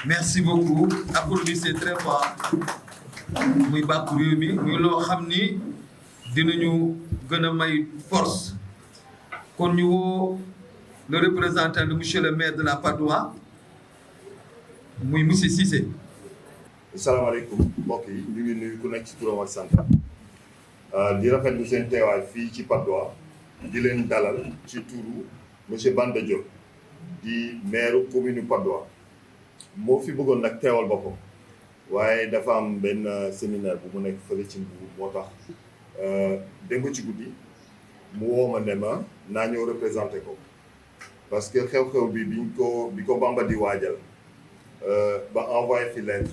merci beaucoup applaudissez très fort muy bàkku réew mi muy loo xam ni dinañu gën a may force kon ñu woo le représentant de monsieur le maire de la Patte d'Oie muy monsieur Cissé. asalaamaaleykum mbokk yi ñu ngi nuyu ku nekk ci turam ak sant di rafetlu seen teewaay fii ci Patte d'Oie di leen dalal ci turu monsieur Banda Diop di maire commune Patte d'Oie moo fi bëggoon nag teewal boppam waaye dafa am benn séminaire bu mu nekk fële ci Mbour moo tax démb ci guddi mu woo ma ne ma naa ñëw représenté ko parce que xew-xew bi bi ko Bamba di waajal ba envoyé fi lettre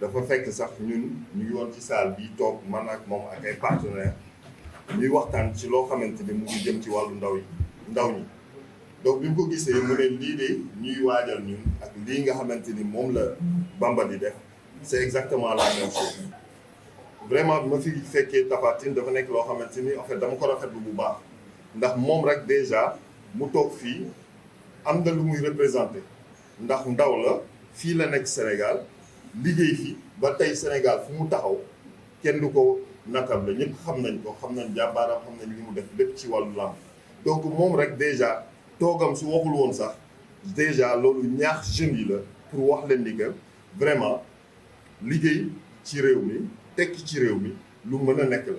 dafa fekk sax ñun ñu ngi woon ci salle bi toog man ak moom ak ay partenaires ñuy waxtaan ci loo xamante ni mu ngi jëm ci wàllu ndaw ñi donc bi mu ko gisee mu ne lii de ñuy waajal ñun ak lii nga xamante ni moom la Bamba di def c'est exactement la même chose vraiment bi ma fi fekkee Tapha Tine dafa nekk loo xamante ni en fait dama ko rafetlu bu baax ndax moom rek déjà mu toog fii am na lu muy représenté ndax ndaw la fii la nekk Sénégal liggéey fi ba tey Sénégal fu mu taxaw kenn du ko natab la ñëpp xam nañ ko xam nañ jàmbaaram xam nañ li mu def lépp ci wàllu làmb donc moom rek déjà toogam su waxul woon sax déjà loolu ñaax jeunes yi la pour wax leen ni que vraiment liggéey ci réew mi tekki ci réew mi lu mën a nekk la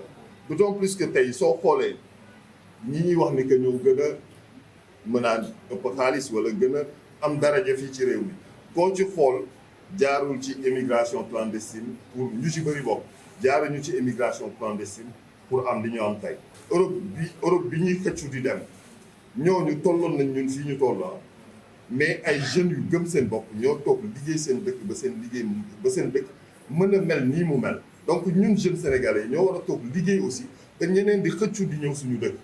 d'autant plus que tey soo xoolee ñi ñuy wax ni que ñoo gën a mën a ëpp xaalis wala gën a am daraja fii ci réew mi koo ci xool jaarul ci émigration clandestine pour ñu ci bëri bokk jaaruñu ci émigration clandestine pour am li ñu am tey Europe bi ñuy xëccu di dem ñooñu tolloon nañ ñun fii ñu toll mais ay jeunes yu gëm seen bopp ñoo toog liggéey seen dëkk ba seen dëkk mën a mel nii mu mel donc ñun jeunes sénégalais ñoo war a toog liggéey aussi te ñeneen di xëccu di ñëw suñu dëkk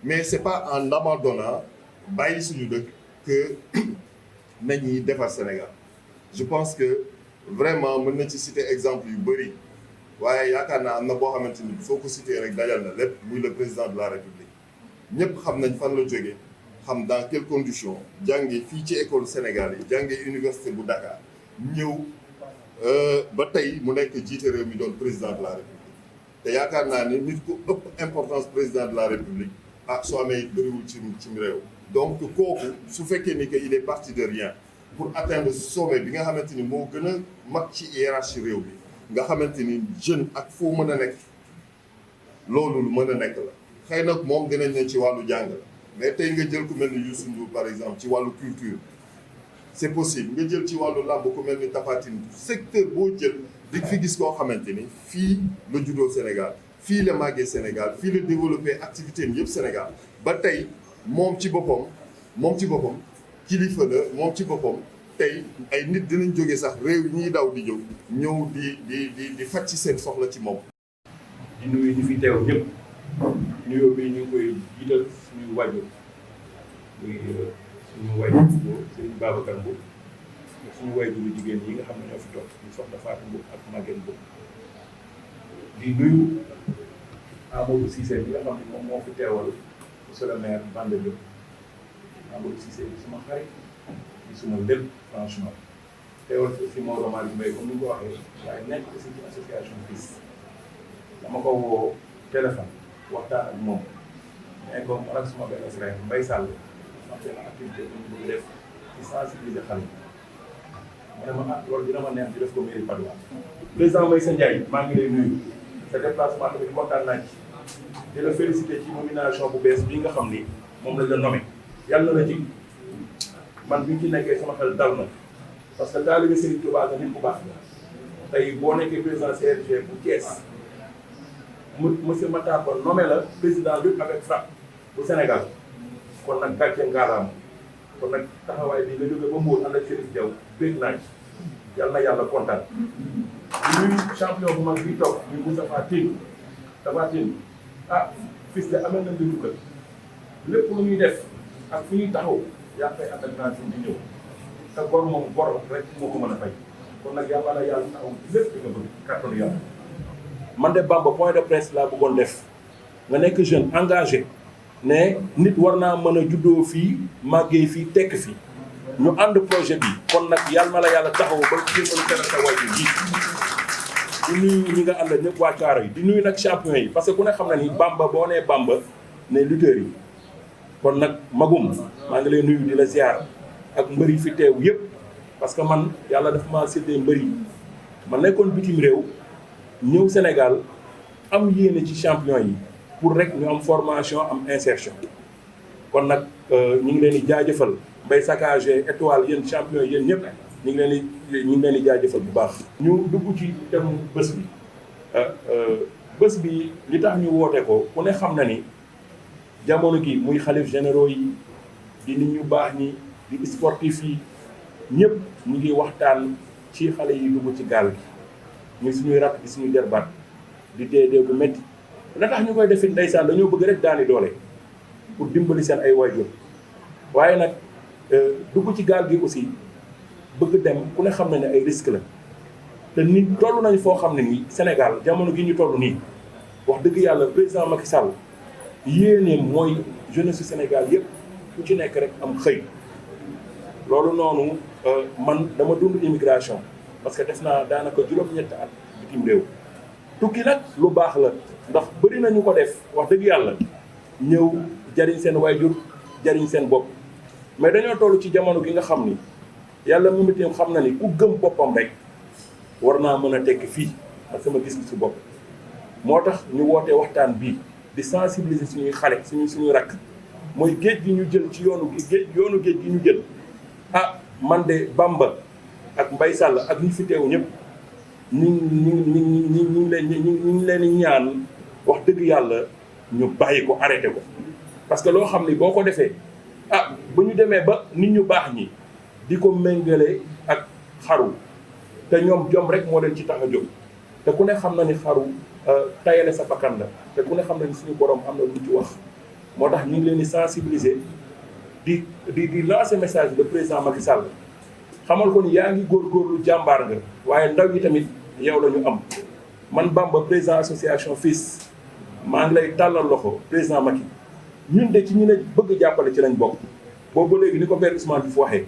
mais c'est pas en abandonnant bàyyi suñu dëkk que nañuy defar Sénégal je pense que vraiment mën na ci citer exemple yu bëri waaye yaakaar naa am na boo xamante ni soo ko citer rek dajal na lépp muy le président de la République ñëpp xam nañ fan la jógee xam dans quelles conditions jàngee fii ci école Sénégal yi jàngee université bu Dakar ñëw ba tey mu nekk jiite réew mi doon président de la République te yaakaar naa ni nit ku ëpp importance président de la République soo amee bëriwul ci réew donc kooku su fekkee ni que il est parti de rien pour atteindre sommet bi nga xamante ni moo gën a mag ci hiérarchie réew bi nga xamante ni jeune ak foo mën a nekk loolu lu mën a nekk la xëy nag moom dinañ ne ci wàllu jàng la mais tey nga jël ku mel ni Youssou Ndour par exemple ci wàllu culture c'est possible nga jël ci wàllu làmb ku mel ni Tapha Tine secteur boo jël di fi gis koo xamante ni fii la juddoo Sénégal fii la màggee Sénégal fii la développé activité am yëpp Sénégal ba tey moom ci boppam kilifa la moom ci boppam tey ay nit dinañ jóge sax réew yi ñuy daw di jóg ñëw di faj ci seen soxla ci moom. di nuyu ñu fi teew ñëpp nuyoo bi ñu ngi koy jiital suñu wàjjur muy suñu wàjjur bu Serigne Babacar Mbow suñu wàjjuru jigéen yi nga xam ne ñoo fi toog ñu soxna Fatou Mbow ak Maguette Mbow di nuyu Amadou Cissé bi nga xam ne moom moo fi teewal monsieur le maire Banda Diop Amadou Cissé bi suma xarit di suma lépp franchement teewal fi aussi Maodo Malick Mbaye comme ni nga ko waxee waaye nekk aussi ci association FILS dama ko woo téléphone waxtaan ak moom mais comme man ak suma benn frère Mbaye Sall am benn activité bu ñu bëgg def ci sensibiliser xale mu ne ma loolu dina ma neex di def ko mairie Patte d'Oie président Mbaye Ndiaye maa ngi lay nuyu sa déplacement tamit kontaan naa ci di la féliciter ci nomination bu bees bii nga xam ni moom lañ la nommé yàlla na la ci man bi ñu ci nekkee sama xel dal na parce que taalibe Serigne Touba nga nit bu baax la tey boo nekkee président CRG bu Thiès monsieur Matar Ba nommé la président lutte avec frappe bu Sénégal kon nag gàcce ngaalaam kon nag taxawaay bi nga jógee ba Mbour ànd ak Chérif Diaw bég naa ci yàlla na yàlla kontaan ñuy champion bu mag bi toog ñu Moustapha Tine Tapha Tine fils de amel nañ di dugal lépp lu ñuy def ak fu ñuy taxaw yaa fay ànd ak naan di ñëw te bor moom bor rek moo ko mën a fay kon nag yàlla na yàlla taxaw lépp nga bëgg kàttanu yàlla man de Bamba point de presse laa bëggoon def nga nekk jeune engagé ne nit war naa mën a juddoo fii màggee fii tekk fii ñu ànd projet bi kon nag yàlla na la yàlla taxaw ba jéemal teral sa waajur yi di nuyu ñi nga àndal ñëpp waa Caaro yi di nuyu nag champion yi parce que ku ne xam na ni Bamba boo nee Bamba ne lutteurs yi kon nag magum maa ngi lay nuyu di la ziar ak mbër yi fi teew yëpp parce que man yàlla dafa maa séddee mbër yi ma nekkoon bitim réew ñëw Sénégal am yéene ci champion yi pour rek ñu am formation am insertion kon nag ñu ngi leen di jaajëfal Mbaye Sakagé étoile yéen champion yi yéen ñëpp ñu ngi leen di jaajëfal bu baax. ñu dugg ci thème bés bi li tax ñu woote ko ku ne xam na ni jamono gi muy xalif généraux yi di nit ñu baax ñi di sportif yi ñëpp ñu ngi waxtaan ci xale yi dugg ci gaal gi muy suñuy rakk di suñuy derbaat di dee bu métti la tax ñu koy defit ndeysaan dañoo bëgg rek daani doole pour dimbali seen ay waajur waaye nag dugg ci gaal gi aussi bëgg dem ku ne xam na ne ay risque la te nit toll nañ foo xam ne nii Sénégal jamono gi ñu toll nii wax dëgg yàlla président Macky Sall yéeneem mooy jeunesse su Sénégal yëpp ku ci nekk rek am xëy loolu noonu man dama dund immigration parce que def naa daanaka juróom-ñetti at bitim réew tukki nag lu baax la ndax bëri nañu ko def wax dëgg yàlla ñëw jariñ seen waajur jariñ seen bopp mais dañoo toll ci jamono gi nga xam ni yàlla moom itam xam na ni ku gëm boppam rek war naa mën a tekki fii ak sama gis-gisu bopp moo tax ñu wootee waxtaan bii di sensibiliser suñuy xale suñuy rakk mooy géej gi ñu jël ci yoonu géej gi ñu jël ah man de Bamba ak Mbaye Sall ak ñi fi teew ñëpp ñu ngi leen ñaan wax dëgg yàlla ñu bàyyi ko arrêté ko parce que loo xam ni boo ko defee ah bu ñu demee ba nit ñu baax ñi di ko méngale ak xaru te ñoom jom rek moo leen ci tax a jóg te ku ne xam na ni xaru tayale sa bakkan la te ku ne xam na ni suñu borom am na lu ci wax moo tax ñu ngi leen di sensibiliser di lancer message le président Macky Sall xamal ko ni yaa ngi góorgóorlu jàmbaar nga waaye ndaw yi tamit yow la ñu am man Bamba président association FILS maa ngi lay tàllal loxo président Macky ñun de ci ñu ne bëgg jàppale ci lañ bokk boobu ba léegi ni ko père Ousmane Diouf waxee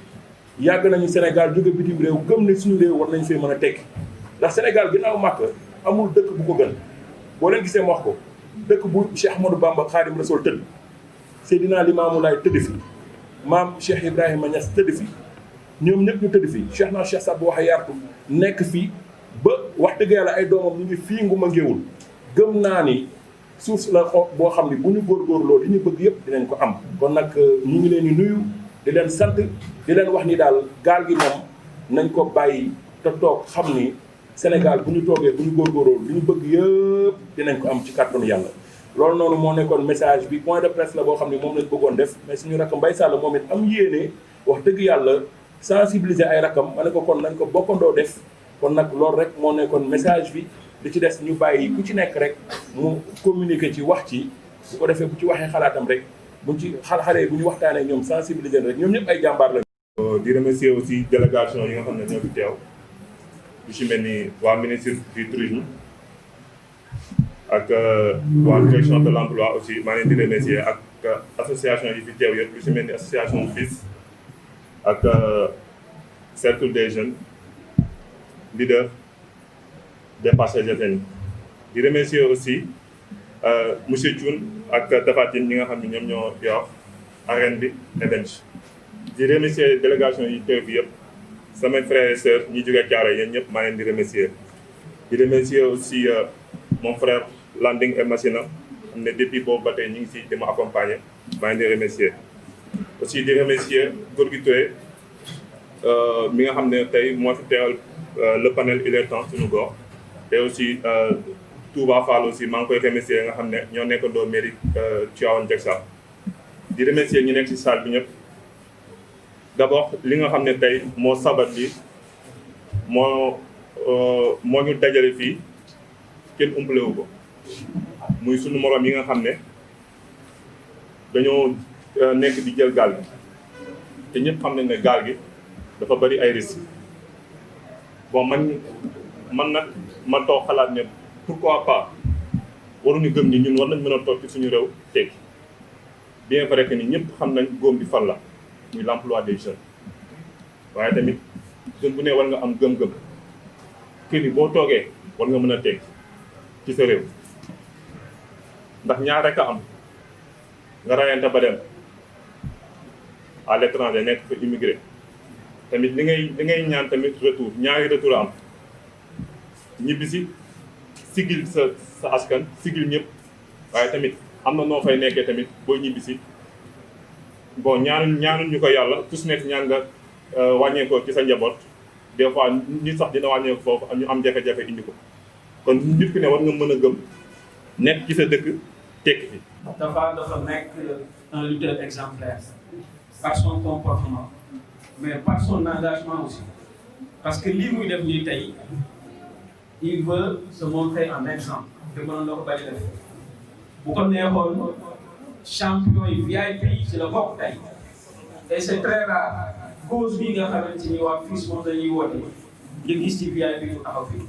yàgg nañu Sénégal jóge bitim réew gëm ne suñu réew war nañ fee mën a tekki ndax Sénégal ginnaaw màkk amul dëkk bu ko gën boo leen gisee wax ko dëkk bu Cheikh Ahmadou Bamba Khadim Rassoul tëdd Seydina Limamou Laye tëdd fi maam Cheikh Ibrahima Niass tëdd fi ñoom ñëpp ñu tëdd fi Cheikh naa Cheikh Sadou waxa yartu nekk fii ba wax dëgg yàlla ay doomam ñu ngi fii Nguma Ngéwul gëm naa ni suuf la boo xam ni bu ñu góorgóorloo li ñu bëgg yëpp dinañ ko am kon nag ñu ngi leen di nuyu di leen sant di leen wax ni daal gaal gi moom nañ ko bàyyi te toog xam ni Sénégal bu ñu toogee bu ñu góorgóorloo li ñu bëgg yëpp dinañ ko am ci kàttanu yàlla loolu noonu moo nekkoon message bi point de presse la boo xam ni moom lañ bëggoon def mais suñu rakk Mbaye Sall moom it am yéene wax dëgg yàlla sensibiliser ay rakkam ma ne ko kon nañ ko bokkandoo def kon nag loolu rek moo nekkoon message bi li ci des ñu bàyyi ku ci nekk rek mu communiquer ci wax ci bu ko defee bu ci waxee xalaatam rek buñ ci xale yi bu ñu waxtaanee ñoom sensibiliser rek ñoom ñëpp ay jàmbaar la. di remercier aussi délégation yi nga xam ne ñoo fi teew lu ci mel ni waa ministre du tourisme ak waa direction de l'emploi aussi maa leen di remercier ak association yi fi teew yëpp lu ci mel ni association FILS ak cercle des jeunes leaders des Parcelles. di remercier aussi monsieur Thioune ak Tapha Tine ñi nga xam ne ñoom ñoo yor arène bi event di remercier délégation yi teew bi yëpp samay frères et sœurs ñi jógee Thiaroye yéen ñëpp maa leen di remercier aussi mon frère Landing et Massina xam ne depuis boobu ba tey ñu ngi si di ma accompagner maa leen di remercier aussi di remercier Gorgui Touré mi nga xam ne tey moo fi teewal le panel Il est temps suñu gox te aussi Touba Fall aussi maa ngi koy remercier nga xam ne ñoo nekkandoo mairie Tivaouane Diacksao di remercier ñi nekk ci salle bi ñëpp d'abord li nga xam ne tey moo sabat bi moo ñu dajale fii kenn umpalewu ko muy sunu moroom yi nga xam ne dañoo nekk di jël gaal gi te ñëpp xam nañ ne gaal gi dafa bari ay risques bon man nag ma toog xalaat ne pourquoi pas waruñu gëm ni ñun war nañ mën a toog ci suñu réew tekki bien vrai que ni ñëpp xam nañ góom bi fan la muy l'emploi des jeunes waaye tamit jeune bu ne war nga am gëm-gëm kër yi boo toogee war nga mën a teg ci sa réew ndax ñaar rek a am nga rayante ba dem à l'étranger nekk fa immigré tamit li ngay ñaan tamit retour ñaari retour a am ñibbisi sigil sa askan sigil ñëpp waaye tamit am na noo fay nekkee tamit boo ñibbisi bon ñaanuñ ñu ko yàlla tous nekk ñaan nga wàññeekoo ci sa njaboot des fois nit sax dina wàññeeku foofu ñu am jafe-jafe indi ko kon nit ku ne war nga mën a gëm nekk ci sa dëkk tekki fi. dafa nekk un lutteur exemplaire par son comportement mais par son engagement aussi parce que lii muy def nii tey il veut se montrer en exemple te mënoon na ko bañ a def bu ko neexoon champion yi VIP ci la bokk tey et c'est très rare cause bi nga xamante ni waa FILS moom dañuy woote nga gis ci VIP ñu taxaw fii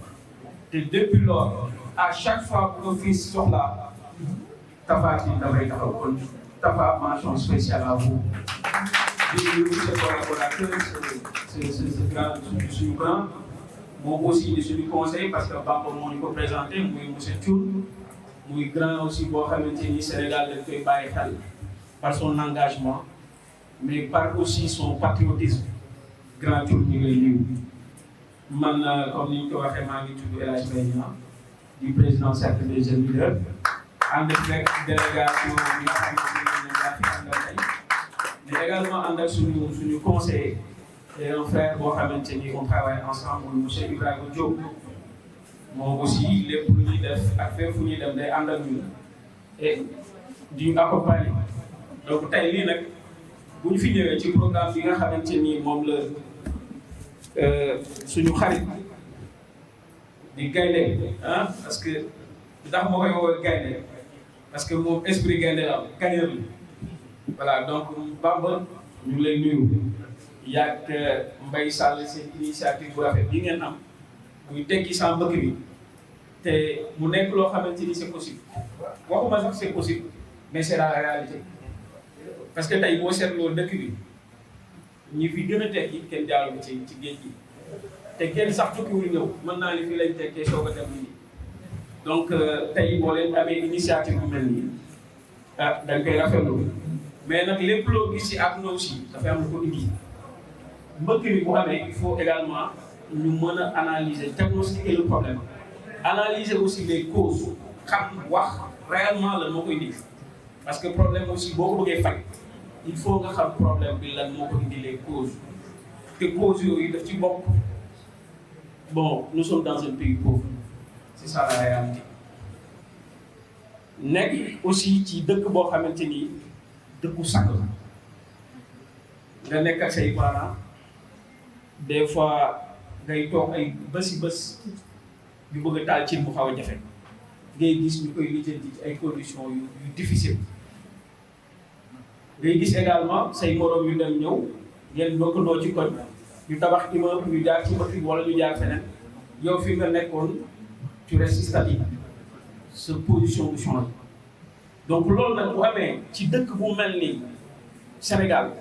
te depuis lors à chaque fois bu ko FILS soxlaa Tapha Tine dafay taxaw kon Tapha mention spéciale à vous di nuyu ses collaborateurs ce grand suñu grand moom aussi di suñu conseil parce que Bamba moo ñu ko présenté muy monsieur Thioune muy grand aussi boo xamante ni Sénégal dañ koy bàyyi xel par son engagement mais par aussi son patriotisme grand Thioune ñu ngi lay nuyu man comme ni ñu ko waxee maa ngi tudd El Hadj Mbaye Niang di président cercle des jeunes leaders ànd ak délégation bi nga xamante ni laa fi àndal tey mais également ànd ak suñu conseiller et un frère boo xamante ni on travaille ensemble monsieur Ibrahima Diop moom aussi lépp lu ñuy def ak fépp fu ñuy dem day ànd ak ñun et di accompagner donc tey lii nag bu ñu fi ñëwee ci programme bi nga xamante ni moom la suñu xarit di gaynde parce que ndax moo koy woowee gaynde parce que moom esprit gaynde la gagneur la voilà donc Bamba ñu ngi lay nuyu yàgg Mbaye Sall seen initiative bu rafet bi ngeen am muy tekki sa mbëkk bi te mu nekk loo xamante ni c'est possible waxuma sax c'est possible mais c'est la réalité parce que tey boo seetloo dëkk bi ñi fi gën a tekki kenn jaaru ci géej gi te kenn sax tukkiwul ñëw mën naa ni fii lañ tekkee soog a dem nii donc tey boo leen amee initiative bu mel nii da nga koy rafetlu mais nag lépp loo gis ci àdduna aussi dafay am lu ko indi mbëkk bi bu amee il faut également ñu mën a analyser diagnostiquer le problème analyser aussi les causes xam wax réellement lan moo koy indi parce que problème aussi boo ko bëggee faj il faut nga xam problème bi lan moo ko indi les causes te causes yooyu daf ci bokk bon nous sommes dans un pays pauvre c'est ça la réalité nekk aussi ci dëkk boo xamante ni dëkku sàkk la nga nekk ak say parents des fois ngay toog ay bési bés yu bëgg a taal cin bu xaw a jafe ngay gis ñu koy lijjanti ci ay conditions yu difficile ngay gis également say morom yu dem ñëw ngeen bokkandoo ci koñ ñu tabax immeuble ñu jaar ci bëgg wala ñu jaar feneen yow fi nga nekkoon tu restes statique sa position du change donc loolu nag bu amee ci dëkk bu mel ni Sénégal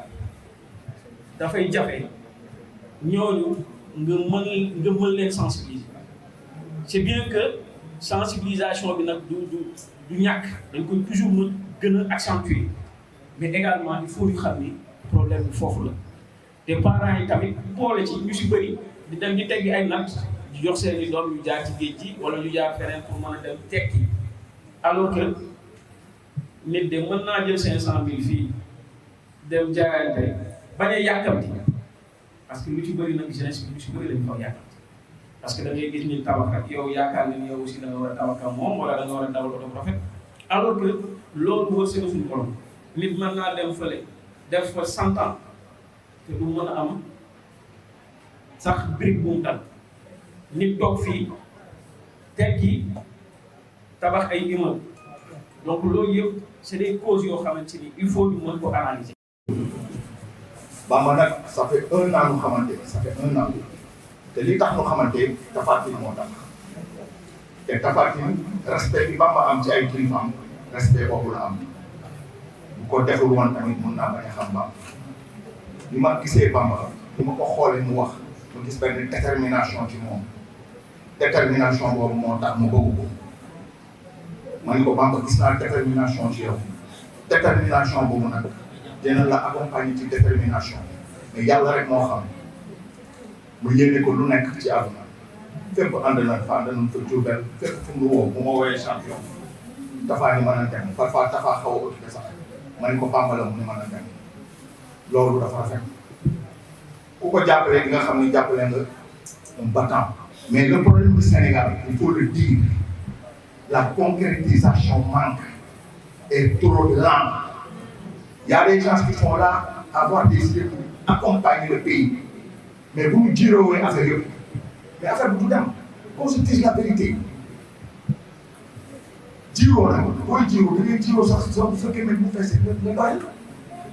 dafay jafe ñooñu nga mën leen sensibiliser c'est bien que sensibilisation bi nag du ñàkk dañ koy toujours mën gën a accentuer mais également il faut ñu xam ni problème bi foofu la te parents yi tamit boole ci ñu si bëri di dem di teggi ay natt di jox seen i doom ñu jaar ci géej gi wala ñu jaar feneen pour mën a dem tekki alors que nit de mën naa jël 500 000 fii dem jaayante bañ a yàkkamti parce que lu ci bëri nag jeunesse bi lu ci bëri lañ ko yàkkamti parce que da ngay gis ni tabax ak yow yaakaar ni yow aussi da nga war a tabax ak moom wala da nga war a dawal oto bu rafet alors que loolu wërsëg suñu borom nit mën naa dem fële def fa 100 ans te du mën a am sax brique bu mu dal nit toog fii tekki tabax ay immeuble donc loolu yëpp c'est des causes yoo xamante ni il faut ñu mën ko analyser. Bamba nag ça fait 1 an ñu xamante ça fait 1 an te li tax ñu xamante Tapha Tine moo tax te Tapha Tine respect bi Bamba am ci ay kilifaam respect boobu la am bu ko deful woon tamit mun naa bañ a xam Bamba li ma gisee Bamba bi ma ko xoolee mu wax ma gis benn détermination ci moom détermination boobu moo tax mu bëgg ko ma ne ko Bamba gis naa détermination ci yow détermination boobu nag dina la accompagner ci détermination mais yàlla rek moo xam mu yéene ko lu nekk ci àdduna fépp ànd na fa Diourbel fépp fu mu woo bu ma woowee champion dafaa ni mën a dem parfois dafaa xaw a occupé sax ma ne ko Bamba la mu ni mën a dem loolu dafa rafet ku ko jàppale nga xam ne jàppale nga un battant mais le problème du Sénégal il faut le dire la concrétisation manque est trop lente. Il y a des gens qui sont là à avoir décidé pour accompagner le pays mais bu ñu jiroowee affaire yëpp mais affaire bi du dem qu'on se dise la vérité jiroo nag booy jiroo da ngay jiroo sax soo bu fekkee bu feesee nga doy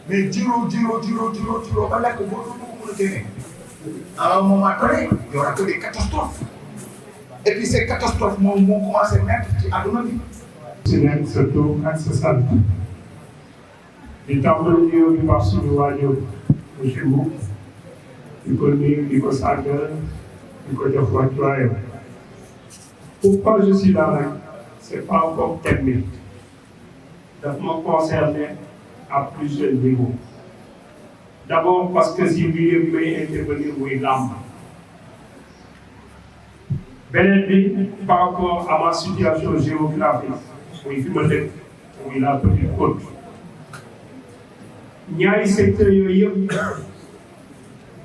mais jiroo ba lekk boo ko mën a génne à un moment donné il y aura que des catastrophes et puis ces catastrophes moo commencé mettre ci àdduna bi. si nekk sa tur ak sa sant di tàmbali nuyoo bi wax suñu waajur monsieur Mboup di ko nuyu di ko sàggal di ko jox wàccuwaayam. Pourquoi je suis là nag c'est pas encore technique daf ma concerné à plusieurs niveaux. D'abord parce que si milieu bi may intervenir muy làmb beneen bi par rapport à ma situation géographique muy fi ma dëkk muy la Petite Côte ñaari secteurs yooyu yëpp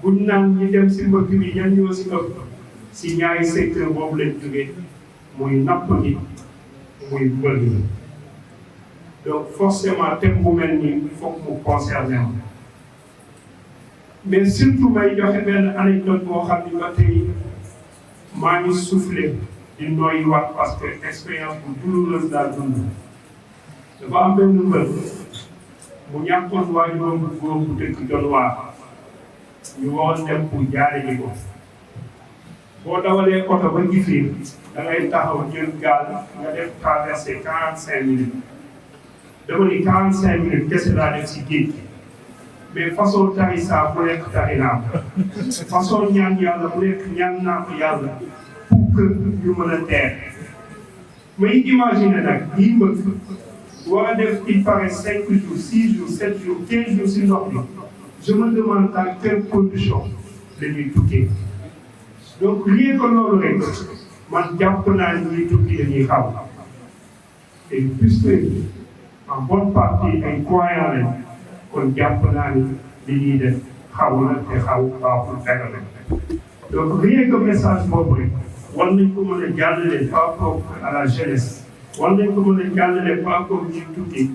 buñ naan ñi dem si mbëkk bi ñan ñoo si ëpp si ñaari secteur boobu lañ jógee muy napp gi muy mbël gi donc forcément thème bu mel nii foog mu concerné mais surtout may joxe benn anecdote boo xam ni ba tey maa ngi soufflé di nooyi wax parce que expérience bu douloureuse daal dund dafa am benn mbër mu ñàkkoon waajuram bu góor bu dëkk Dionewar ñu waroon dem pour jaare ji ko boo dawalee oto ba Gifir da ngay taxaw jël gaal nga def traversé 45 minutes dama ni 45 minutes kese laa def si géej gi mais façon tari saa bu nekk tari naa ko façon ñaan yàlla bu nekk ñaan naa ko yàlla pour que ñu mën a teer may imaginer nag lii mbëgg war a def il paraît 5 jours 6 jours 7 jours 15 jours si ndox bi je me demande dans quelles conditions la ñuy tukkee donc lii ko loolu rek man jàpp naa ni ñuy tukki dañuy xaw et puisque en bonne partie ay croyants lañ kon jàpp naa ni li ñuy def xaw na te xaw baaxul dara la donc rien que message boobu rek war nañ ko mën a jàllale par rapport à la jeunesse war nañ ko mën a jàllale par rapport ñuy tukki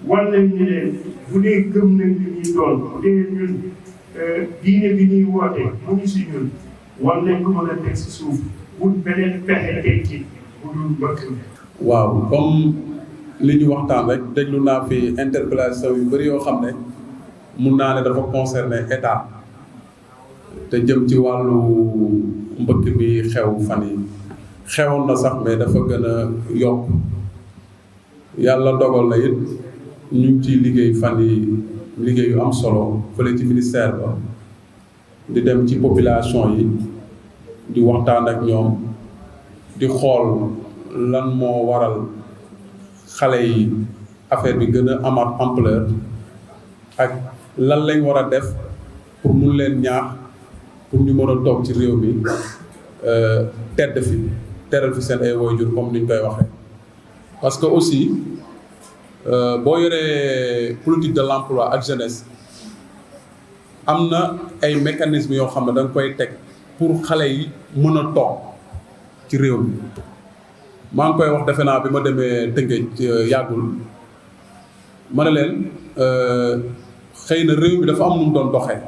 war nañ ni leen bu dee gëm nañ li ñuy doon bu dee ñun diine bi ñuy woote mu ngi si ñun war nañ ko mën a teg si suuf bu beneen pexe tekki bu dul mbëkk mi. waaw comme li ñu waxtaan rek déglu naa fi interpellation yu bëri yoo xam ne mun naa ne dafa concerner état te jëm ci wàllu mbëkk bi xew fan yi xewoon na sax mais dafa gën a yokk yàlla dogal na it ñu ngi ciy liggéey fan yi liggéey yu am solo fële ci ministère ba di dem ci population yi di waxtaan ak ñoom di xool lan moo waral xale yi affaire bi gën a amaat ampleur ak lan lañ war a def pour mun leen ñaax pour ñu mën a toog ci réew mi tedd fi teral fi seen ay waajur comme ni ñu koy waxee. parce que aussi boo yoree politique de l'emploi ak jeunesse am na ay mécanismes yoo xam ne da nga koy teg pour xale yi mën a toog ci réew mi. maa ngi koy wax defe naa bi ma demee Tëngéej yàggul ma ne leen xëy na réew mi dafa am nu mu doon doxee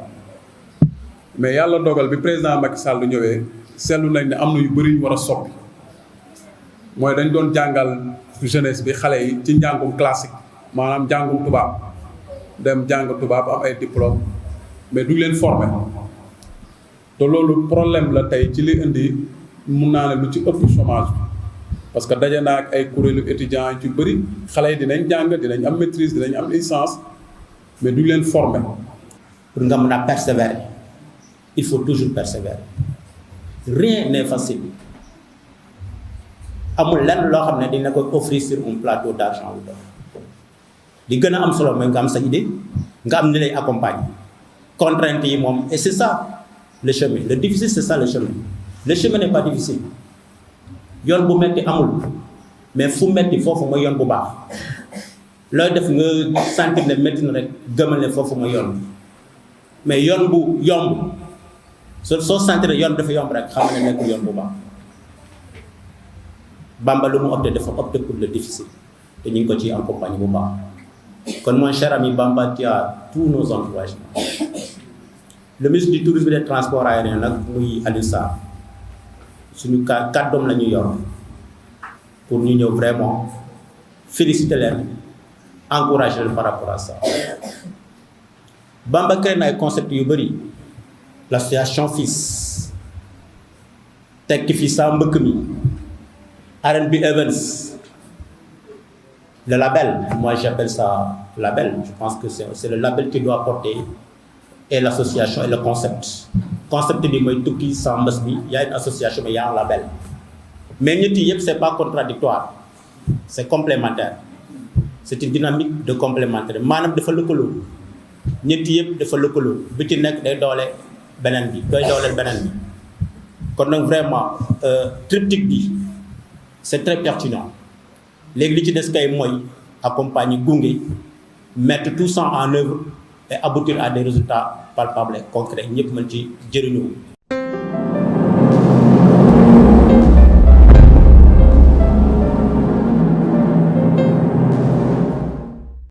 mais yàlla dogal bi président Macky Sall ñëwee seetlu nañ ne am na yu bëri yu war a soppi mooy dañ doon jàngal jeunesse bi xale yi ci njàngum classique maanaam njàngum tubaab dem jàng tubaab am ay diplôme mais duñ leen former te loolu problème la tey ci li indi mun naa ne lu ci ëpp chômage bi. parce que daje naa ak ay kuréelu étudiants yu ci bëri xale yi dinañ jàng dinañ am maîtrise dinañ am licence mais duñ leen former. pour nga mën a persévérer il faut toujours persévérer. Rien n'est facile. amul lenn loo xam ne dina ko offrir sur un plateau d'argent ou li gën a am solo mooy nga am sa idée nga am ni lay accompagner contrainte yi moom et c'est ça le chemin le difficile c'est ça le chemin n'est pas difficile yoon bu metti amul mais fu metti foofu mooy yoon bu baax looy def nga sentir ne metti na rek gëmal ne foofu mooy yoon mais yoon bu yomb soo sentir ne yoon dafa yomb rek xam ne nekkul yoon bu baax Bamba lu mu opté dafa opté pour le difficile te ñu ngi ko ci accompagner bu baax kon mon cher ami Bamba tu as tous nos encouragements le ministre du tourisme et des transports aériens nag muy Aliou Sarr suñu kàddoom la ñu yor pour ñu ñëw vraiment féliciter leen encourager leen par rapport à ça Bamba créé na ay concept yu bëri l'association FILS tekki fi sa mbëkk mi R&B Events le label moi j'appelle ça label je pense que c'est le label qui doit porter et l'association et le concept bi mooy tukki sans mbës bi y a une association mais y a un label mais ñett yi yëpp c'est pas contradictoire c'est complémentaire c'est une dynamique de complémentaire maanaam dafa lëkkaloo ñett yëpp dafa lëkkaloo bi ci nekk day doole beneen bi doy dooleel beneen bi kon nag vraiment triptyque bi c'est très pertinent léegi li ci des kay mooy accompagner gunge mettre tout ça en œuvre et aboutir à des résultats palpables et concrets ñëpp mën ci jëriñu